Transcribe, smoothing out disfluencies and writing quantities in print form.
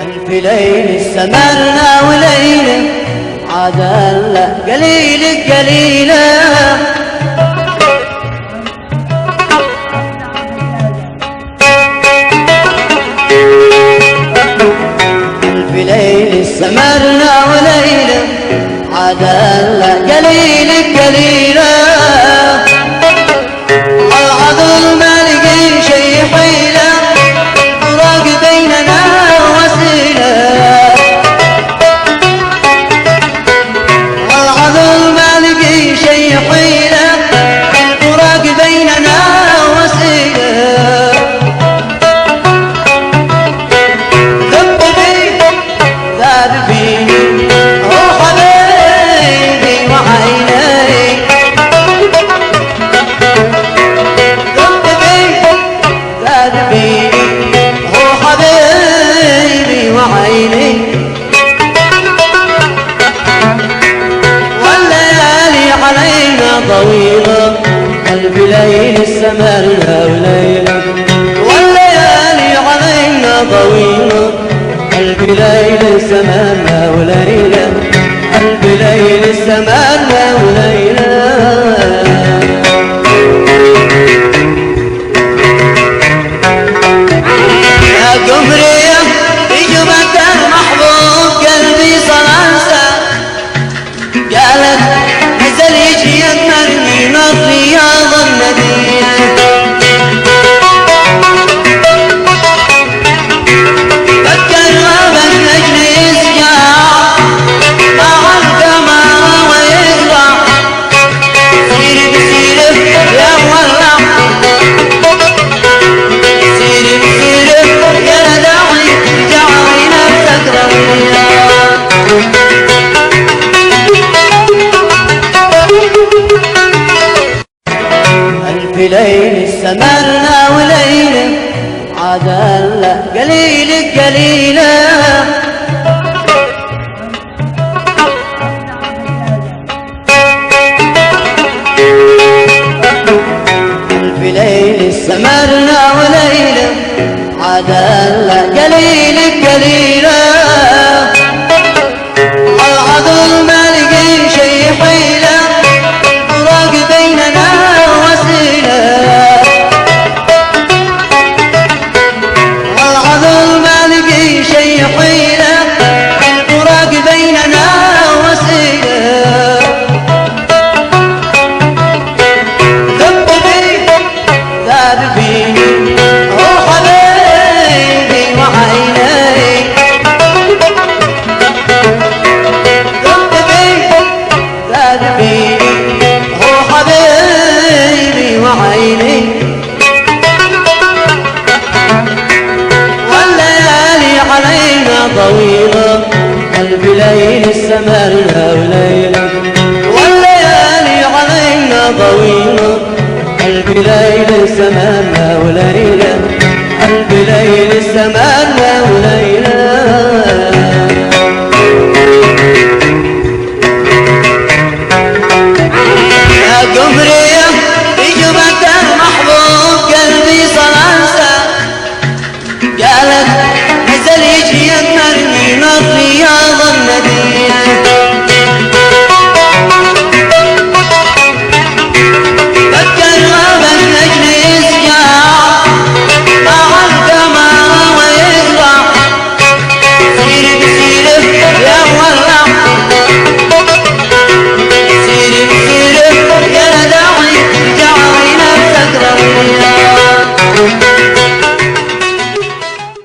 ألف ليل استمرنا وليلة عاد قليلك قليلة. ألف ليل استمرنا وليلة عاد قليلك قليلة. العذر ما لقي شي حيلة فراق بيننا وسيلة. العذر ما لقي شي حيلة الفراق بيننا وسيلة. ذب بي ذاب فيني هو حبيبي وعيني. هو حبيبي وعيني. والليالي علينا طويلة ألف ليل استمرنا وليلة. والليالي علينا طويلة ألف ليل استمرنا وليلة. ألف ليل استمرنا وليلة. قمرية بجبك المحبوب قلبي صلصة قالت نزل يجي يمرني نطري يا ظنتي. فكر غابت مجلس جاع مع القمر ويزرع. سيري بسيري يا مولع سيري بسيري يا داعي جعلي نفسك رضيا. ألف ليل استمرنا وليلة عاد قليلك قليلة. ألف ليل استمرنا وليلة عاد قليلك قليلة. العذر ما لقي شي حيلة الفراق بيننا وسيلة. العذر ما لقي شي حيلة الفراق بيننا وسيلة. ذب بي ذاب فيني هو حبيبي وعيني. ذب بي ذاب فيني هو حبيبي وعيني. والليالي علينا طويلة ألف ليل استمرنا